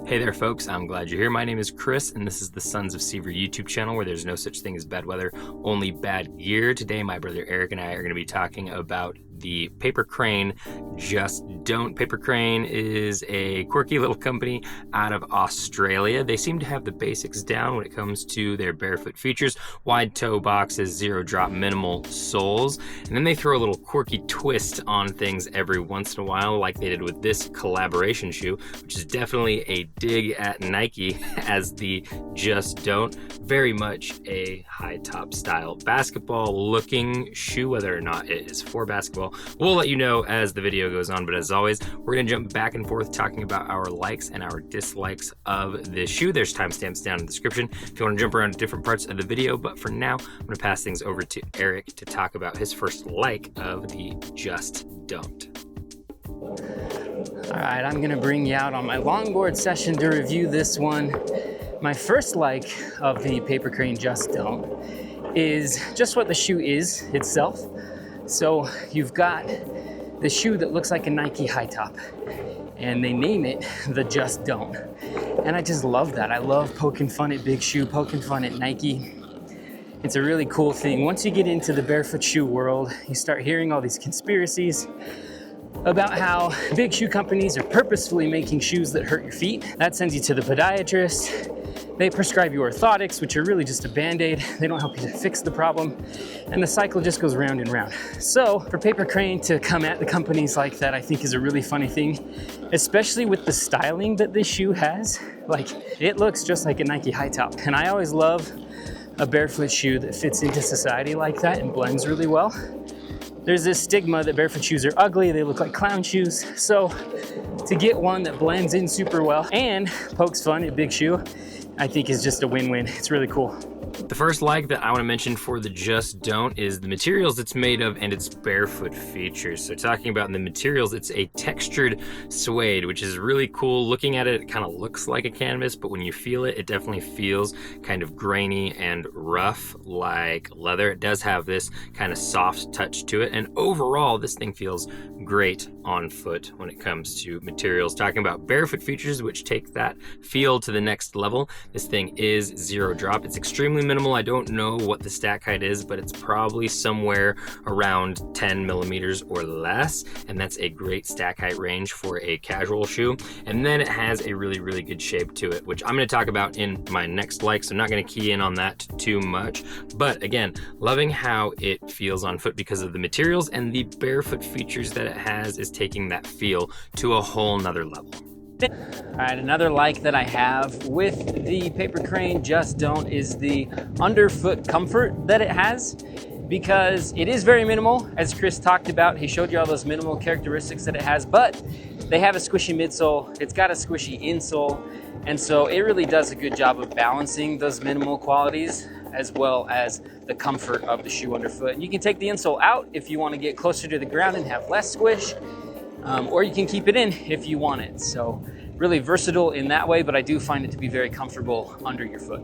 Hey there folks, I'm glad you're here. My name is Chris and this is the Sons of Sever YouTube channel where there's no such thing as bad weather, only bad gear. Today my brother Eric and I are going to be talking about the Paper Crane Just Don't. Paper Crane is a quirky little company out of Australia. They seem to have the basics down when it comes to their barefoot features, wide toe boxes, zero drop, minimal soles, and then they throw a little quirky twist on things every once in a while, like they did with this collaboration shoe, which is definitely a dig at Nike as the Just Don't. Very much a high top style basketball looking shoe, whether or not it is for basketball. We'll let you know as the video goes on, but as always, we're gonna jump back and forth talking about our likes and our dislikes of this shoe. There's timestamps down in the description if you wanna jump around to different parts of the video, but for now, I'm gonna pass things over to Eric to talk about his first like of the Just Don't. All right, I'm gonna bring you out on my longboard session to review this one. My first like of the Paper Crane Just Don't is just what the shoe is itself. So you've got the shoe that looks like a Nike high top and they name it the Just Don't. And I just love that. I love poking fun at big shoe, poking fun at Nike. It's a really cool thing. Once you get into the barefoot shoe world, you start hearing all these conspiracies about how big shoe companies are purposefully making shoes that hurt your feet. That sends you to the podiatrist. They prescribe you orthotics, which are really just a band-aid. They don't help you to fix the problem. And the cycle just goes round and round. So for Paper Crane to come at the companies like that, I think is a really funny thing, especially with the styling that this shoe has. Like, it looks just like a Nike high top. And I always love a barefoot shoe that fits into society like that and blends really well. There's this stigma that barefoot shoes are ugly, they look like clown shoes. So to get one that blends in super well and pokes fun at big shoe, I think is just a win-win. It's really cool. The first like that I want to mention for the Just Don't is the materials it's made of and its barefoot features. So talking about the materials, it's a textured suede, which is really cool. Looking at it, it kind of looks like a canvas, but when you feel it, it definitely feels kind of grainy and rough like leather. It does have this kind of soft touch to it, and overall, this thing feels great on foot when it comes to materials. Talking about barefoot features, which take that feel to the next level, this thing is zero drop. It's extremely minimal. I don't know what the stack height is, but it's probably somewhere around 10 millimeters or less, and that's a great stack height range for a casual shoe. And then it has a really, really good shape to it, which I'm going to talk about in my next like, so I'm not going to key in on that too much. But again, loving how it feels on foot because of the materials, and the barefoot features that it has is taking that feel to a whole nother level. All right, another like that I have with the Paper Crane Just Don't is the underfoot comfort that it has, because it is very minimal. As Chris talked about, he showed you all those minimal characteristics that it has, but they have a squishy midsole, it's got a squishy insole, and so it really does a good job of balancing those minimal qualities as well as the comfort of the shoe underfoot. And you can take the insole out if you want to get closer to the ground and have less squish, or you can keep it in if you want it. So really versatile in that way, but I do find it to be very comfortable under your foot.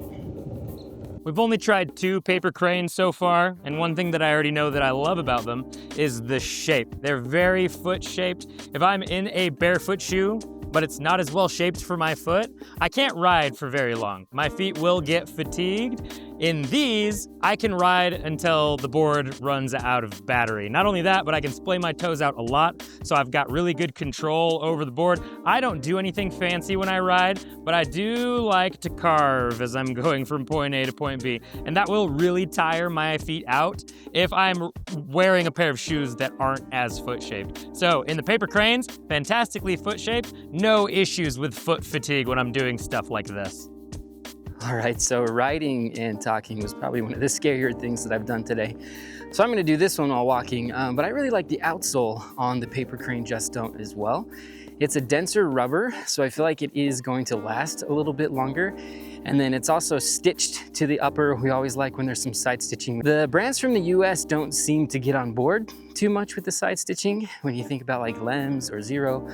We've only tried 2 Paper Cranes so far, and one thing that I already know that I love about them is the shape. They're very foot shaped. If I'm in a barefoot shoe, but it's not as well shaped for my foot, I can't ride for very long. My feet will get fatigued. In these, I can ride until the board runs out of battery. Not only that, but I can splay my toes out a lot, so I've got really good control over the board. I don't do anything fancy when I ride, but I do like to carve as I'm going from point A to point B, and that will really tire my feet out if I'm wearing a pair of shoes that aren't as foot-shaped. So in the Paper Cranes, fantastically foot-shaped, no issues with foot fatigue when I'm doing stuff like this. All right, so riding and talking was probably one of the scarier things that I've done today. So I'm gonna do this one while walking, but I really like the outsole on the Paper Crane Just Don't as well. It's a denser rubber, so I feel like it is going to last a little bit longer. And then it's also stitched to the upper. We always like when there's some side stitching. The brands from the US don't seem to get on board too much with the side stitching when you think about like Lems or Xero.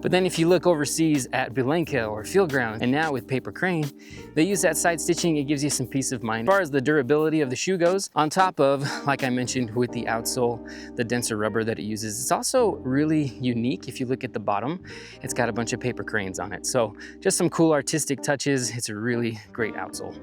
But then if you look overseas at BeLenka or Feelgrounds, and now with Paper Crane, they use that side stitching. It gives you some peace of mind. As far as the durability of the shoe goes, on top of, like I mentioned with the outsole, the denser rubber that it uses, it's also really unique. If you look at the bottom, it's got a bunch of paper cranes on it. So just some cool artistic touches. It's a really great outsole.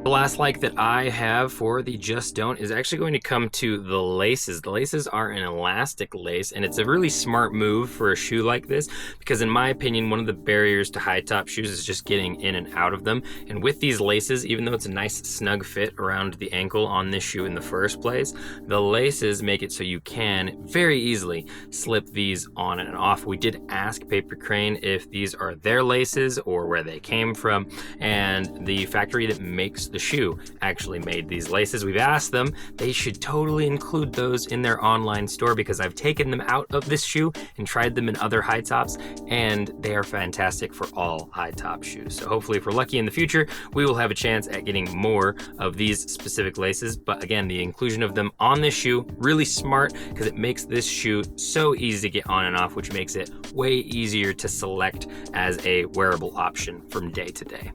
The last like that I have for the Just Don't is actually going to come to the laces. The laces are an elastic lace, and it's a really smart move for a shoe like this because in my opinion, one of the barriers to high top shoes is just getting in and out of them. And with these laces, even though it's a nice snug fit around the ankle on this shoe in the first place, the laces make it so you can very easily slip these on and off. We did ask Paper Crane if these are their laces or where they came from, and the factory that makes the shoe actually made these laces. We've asked them, they should totally include those in their online store because I've taken them out of this shoe and tried them in other high tops, and they are fantastic for all high top shoes. So hopefully if we're lucky in the future, we will have a chance at getting more of these specific laces. But again, the inclusion of them on this shoe, really smart because it makes this shoe so easy to get on and off, which makes it way easier to select as a wearable option from day to day.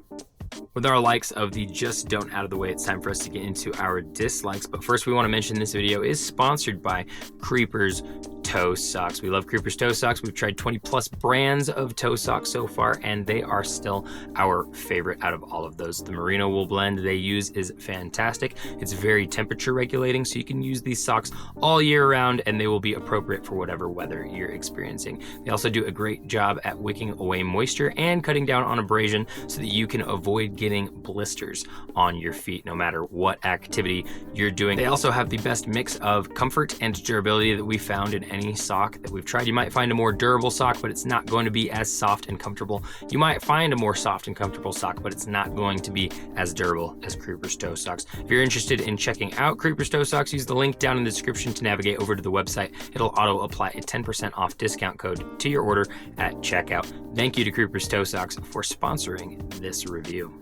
With our likes of the Just Don't out of the way, it's time for us to get into our dislikes. But first, we want to mention this video is sponsored by Creeper's toe socks. We love Creeper's toe socks. We've tried 20 plus brands of toe socks so far, and they are still our favorite out of all of those. The merino wool blend they use is fantastic. It's very temperature regulating, so you can use these socks all year round, and they will be appropriate for whatever weather you're experiencing. They also do a great job at wicking away moisture and cutting down on abrasion so that you can avoid getting blisters on your feet no matter what activity you're doing. They also have the best mix of comfort and durability that we found in any sock that we've tried. You might find a more durable sock, but it's not going to be as soft and comfortable. You might find a more soft and comfortable sock, but it's not going to be as durable as Creeper's toe socks. If you're interested in checking out Creeper's toe socks, use the link down in the description to navigate over to the website. It'll auto apply a 10% off discount code to your order at checkout. Thank you to Creeper's toe socks for sponsoring this review.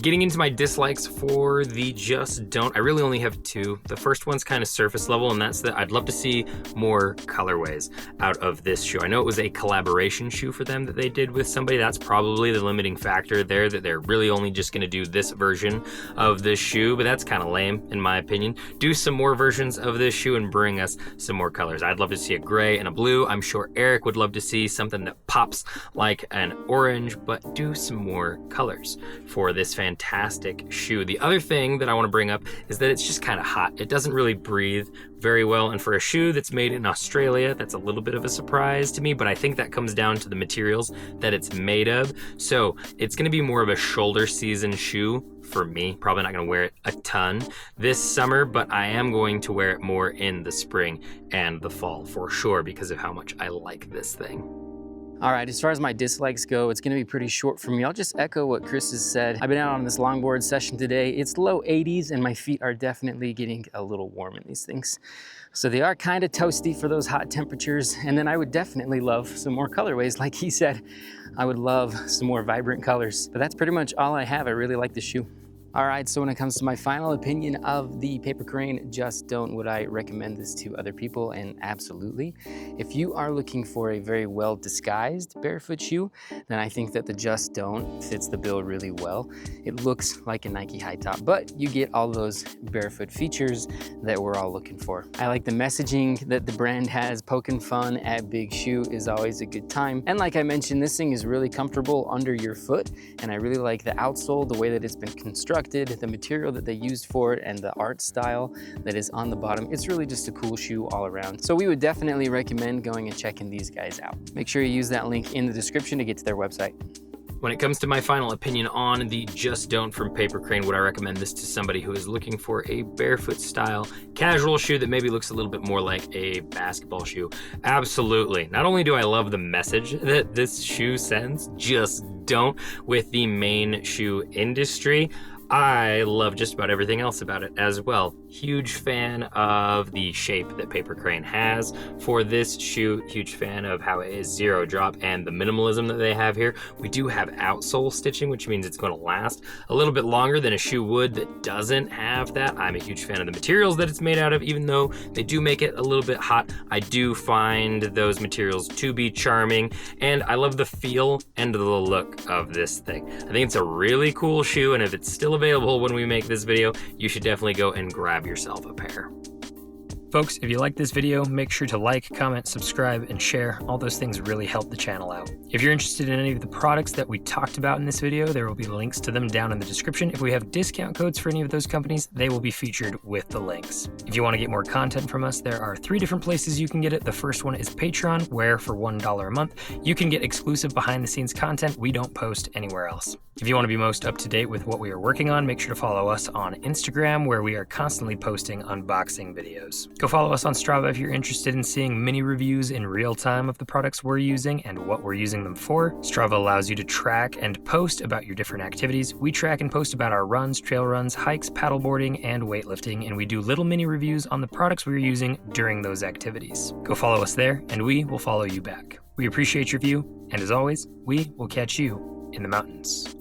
Getting into my dislikes for the Just Don't, I really only have two. The first one's kind of surface level, and that's that I'd love to see more colorways out of this shoe. I know it was a collaboration shoe for them that they did with somebody. That's probably the limiting factor there, that they're really only just gonna do this version of this shoe, but that's kind of lame in my opinion. Do some more versions of this shoe and bring us some more colors. I'd love to see a gray and a blue. I'm sure Eric would love to see something that pops like an orange, but do some more colors for this fantastic shoe. The other thing that I want to bring up is that it's just kind of hot. It doesn't really breathe very well, and for a shoe that's made in Australia, that's a little bit of a surprise to me, but I think that comes down to the materials that it's made of. So it's going to be more of a shoulder season shoe for me. Probably not going to wear it a ton this summer, but I am going to wear it more in the spring and the fall for sure because of how much I like this thing. All right, as far as my dislikes go, it's gonna be pretty short for me. I'll just echo what Chris has said. I've been out on this longboard session today. It's low 80s and my feet are definitely getting a little warm in these things. So they are kind of toasty for those hot temperatures. And then I would definitely love some more colorways. Like he said, I would love some more vibrant colors. But that's pretty much all I have. I really like the shoe. All right, so when it comes to my final opinion of the Paper Crane Just Don't, would I recommend this to other people? And absolutely. If you are looking for a very well disguised barefoot shoe, then I think that the Just Don't fits the bill really well. It looks like a Nike high top, but you get all those barefoot features that we're all looking for. I like the messaging that the brand has. Poking fun at big shoe is always a good time. And like I mentioned, this thing is really comfortable under your foot, and I really like the outsole, the way that it's been constructed, the material that they used for it, and the art style that is on the bottom. It's really just a cool shoe all around. So we would definitely recommend going and checking these guys out. Make sure you use that link in the description to get to their website. When it comes to my final opinion on the Just Don't from Paper Crane, would I recommend this to somebody who is looking for a barefoot style casual shoe that maybe looks a little bit more like a basketball shoe? Absolutely. Not only do I love the message that this shoe sends, Just Don't, with the main shoe industry, I love just about everything else about it as well. Huge fan of the shape that Paper Crane has for this shoe. Huge fan of how it is zero drop and the minimalism that they have here. We do have outsole stitching, which means it's going to last a little bit longer than a shoe would that doesn't have that. I'm a huge fan of the materials that it's made out of, even though they do make it a little bit hot. I do find those materials to be charming, and I love the feel and the look of this thing. I think it's a really cool shoe, and if it's still available when we make this video, you should definitely go and grab yourself a pair. Folks, if you like this video, make sure to like, comment, subscribe, and share. All those things really help the channel out. If you're interested in any of the products that we talked about in this video, there will be links to them down in the description. If we have discount codes for any of those companies, they will be featured with the links. If you want to get more content from us, there are 3 different places you can get it. The first one is Patreon, where for $1 a month, you can get exclusive behind-the-scenes content we don't post anywhere else. If you want to be most up-to-date with what we are working on, make sure to follow us on Instagram, where we are constantly posting unboxing videos. Go follow us on Strava if you're interested in seeing mini reviews in real time of the products we're using and what we're using them for. Strava allows you to track and post about your different activities. We track and post about our runs, trail runs, hikes, paddleboarding, and weightlifting, and we do little mini reviews on the products we're using during those activities. Go follow us there, and we will follow you back. We appreciate your view, and as always, we will catch you in the mountains.